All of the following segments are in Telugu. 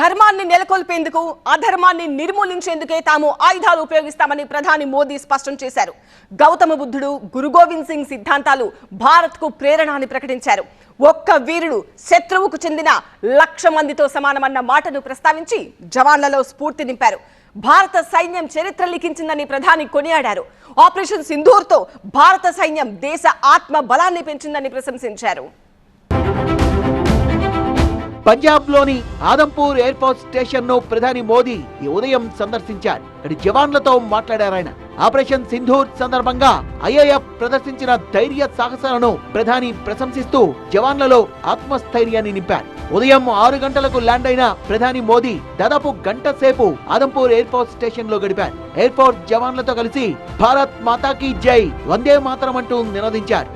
ధర్మాన్ని నెలకొల్పేందుకు అధర్మాన్ని నిర్మూలించేందుకే తాము ఆయుధాలు ఉపయోగిస్తామని ప్రధాని మోదీ స్పష్టం చేశారు. గౌతమ బుద్ధుడు, గురు గోవింద్ సింగ్ సిద్ధాంతాలు భారత్కు ప్రేరణ అని ప్రకటించారు. ఒక్క వీరుడు శత్రువుకు చెందిన 1,00,000 మందితో సమానమన్న మాటను ప్రస్తావించి జవాన్లలో స్ఫూర్తి నింపారు. భారత సైన్యం చరిత్ర లిఖించిందని ప్రధాని కొనియాడారు. ఆపరేషన్ సింధూర్తో భారత సైన్యం దేశ ఆత్మ బలాన్ని పెంచిందని ప్రశంసించారు. పంజాబ్లోని ఆదంపూర్ ఎయిర్పోర్ట్ స్టేషన్ ను ప్రధాని మోదీ ఈ ఉదయం సందర్శించారు. అక్కడి జవాన్లతో మాట్లాడారాయన. ఆపరేషన్ సింధూర్ సందర్భంగా ఐఏఎఫ్ ప్రదర్శించిన ధైర్య సాహసాలను ప్రధాని ప్రశంసిస్తూ జవాన్లలో ఆత్మస్థైర్యాన్ని నింపారు. ఉదయం 6 గంటలకు ల్యాండ్ అయిన ప్రధాని మోదీ దాదాపు గంట సేపు ఆదంపూర్ ఎయిర్పోర్ట్ స్టేషన్ లో గడిపారు. ఎయిర్పోర్ట్ జవాన్లతో కలిసి భారత్ మాతాకి జై, వందే మాతరం అంటూ నినదించారు.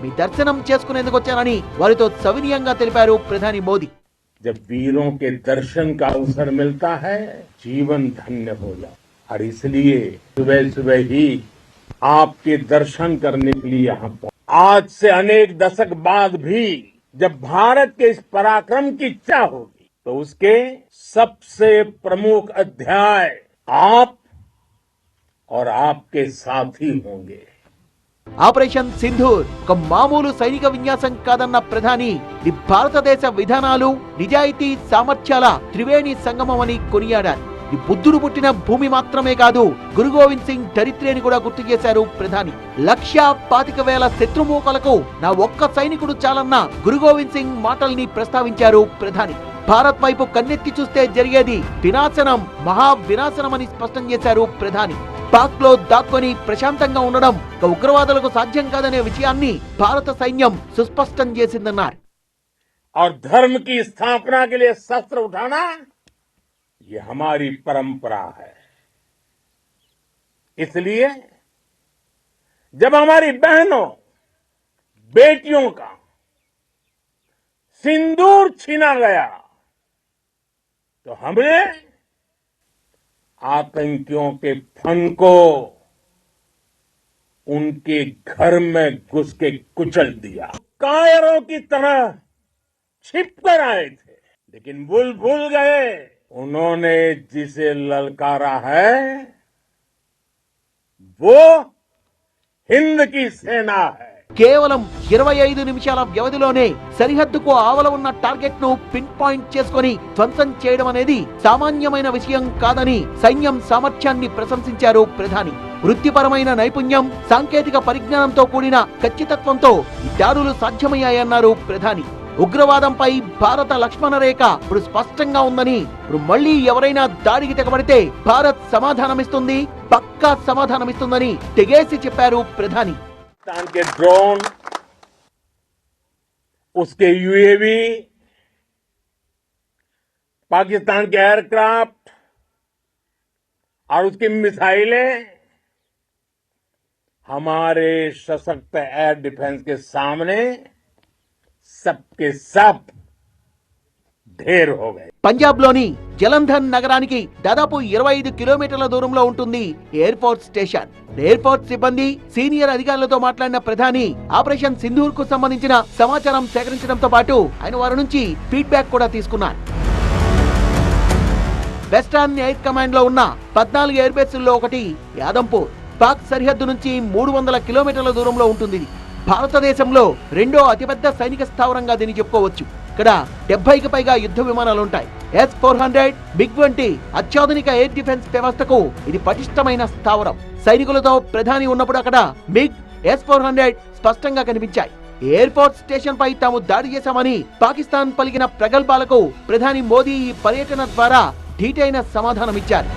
మీ దర్శనం చేసుకునేందుకు వచ్చానని వారితో సవినీయంగా తెలిపారు ప్రధాని మోదీ. जब वीरों के दर्शन का अवसर मिलता है, जीवन धन्य हो जाता। और इसलिए सुबह सुबह ही आपके दर्शन करने के लिए यहाँ पहुंचे। आज से अनेक दशक बाद भी जब भारत के इस पराक्रम की इच्छा होगी, तो उसके सबसे प्रमुख अध्याय आप और आपके साथी होंगे. ఆపరేషన్ సింధూర్ ఒక మామూలు సైనిక విన్యాసం కాదన్న ప్రధాని ఇది భారతదేశ విధానాలు, నిజాయితీ, సామర్థ్యాల త్రివేణి సంగమం అని కొనియాడారు. ఇది బుద్ధుడు పుట్టిన భూమి మాత్రమే కాదు, గురు గోవింద్ సింగ్ చరిత్రని కూడా గుర్తు చేశారు ప్రధాని. 1,25,000 శత్రుమూకలకు నా ఒక్క సైనికుడు చాలన్న గురు గోవింద్ సింగ్ మాటల్ని ప్రస్తావించారు ప్రధాని. భారత్ వైపు కన్నెత్తి చూస్తే జరిగేది వినాశనం, మహా వినాశనం అని స్పష్టం చేశారు ప్రధాని. పాక్ లో దాక్కొని ప్రశాంతంగా ఉండడం ఉగ్రవాదులకు సాధ్యం కాదనే విషయాన్ని భారత సైన్యం సుస్పష్టం చేసిందన్నారు. और धर्म की स्थापना के लिए शस्त्र उठाना ये हमारी परंपरा है. इसलिए जब हमारी बहनों, बेटियों का सिंदूर छीना गया, तो हमने आतंकियों के फन को उनके घर में घुस के कुचल दिया. कायरों की तरह छिप कर आए थे, लेकिन भूल गए उन्होंने जिसे ललकारा है वो हिंद की सेना है. కేవలం 25 నిమిషాల వ్యవధిలోనే సరిహద్దుకు ఆవల ఉన్న టార్గెట్ ను పిన్ పాయింట్ చేసుకుని ధ్వంసం చేయడం అనేది సామాన్యమైన విషయం కాదని సైన్యం సామర్థ్యాన్ని ప్రశంసించారు ప్రధాని. వృత్తిపరమైన నైపుణ్యం, సాంకేతిక పరిజ్ఞానంతో కూడిన ఖచ్చితత్వంతో ఈ దాడులు సాధ్యమయ్యాయన్నారు ప్రధాని. ఉగ్రవాదంపై భారత లక్ష్మణ రేఖ ఇప్పుడు స్పష్టంగా ఉందని, ఇప్పుడు మళ్లీ ఎవరైనా దాడికి తెగబడితే భారత్ సమాధానమిస్తుంది, పక్కా సమాధానమిస్తుందని తెగేసి చెప్పారు ప్రధాని. पाकिस्तान के ड्रोन, उसके यूएवी, पाकिस्तान के एयरक्राफ्ट और उसकी मिसाइलें हमारे सशक्त एयर डिफेंस के सामने सबके सब ढेर हो गए. పంజాబ్ లోని జలంధర్ నగరానికి దాదాపు 25 కిలోమీటర్ల దూరంలో ఉంటుంది ఎయిర్పోర్ట్ స్టేషన్. ఎయిర్పోర్ట్ సిబ్బంది, సీనియర్ అధికారులతో మాట్లాడిన ప్రధాని ఆపరేషన్ సింధూర్ కు సంబంధించిన సమాచారం సేకరించడంతో పాటు ఆయన వారి నుంచి ఫీడ్బ్యాక్ కూడా తీసుకున్నారు. వెస్టర్న్ ఎయిర్ కమాండ్ లో ఉన్న 14 ఎయిర్ బేస్ల్లో ఒకటి ఆదంపూర్. పాక్ సరిహద్దు నుంచి 300 కిలోమీటర్ల దూరంలో ఉంటుంది. భారతదేశంలో రెండో అతిపెద్ద సైనిక స్థావరంగా దీన్ని చెప్పుకోవచ్చు. ఇక్కడ 70కి పైగా యుద్ధ విమానాలుంటాయి. S-400, MiG-20 అత్యాధునిక ఎయిర్ డిఫెన్స్ వ్యవస్థకు ఇది పటిష్టమైన స్థావరం. సైనికులతో ప్రధాని ఉన్నప్పుడు అక్కడ MiG, S-400 స్పష్టంగా కనిపించాయి. ఎయిర్పోర్ట్ స్టేషన్ పై తాము దాడి చేశామని పాకిస్తాన్ పలికిన ప్రగల్భాలకు ప్రధాని మోదీ ఈ పర్యటన ద్వారా ధీటైన సమాధానమిచ్చారు.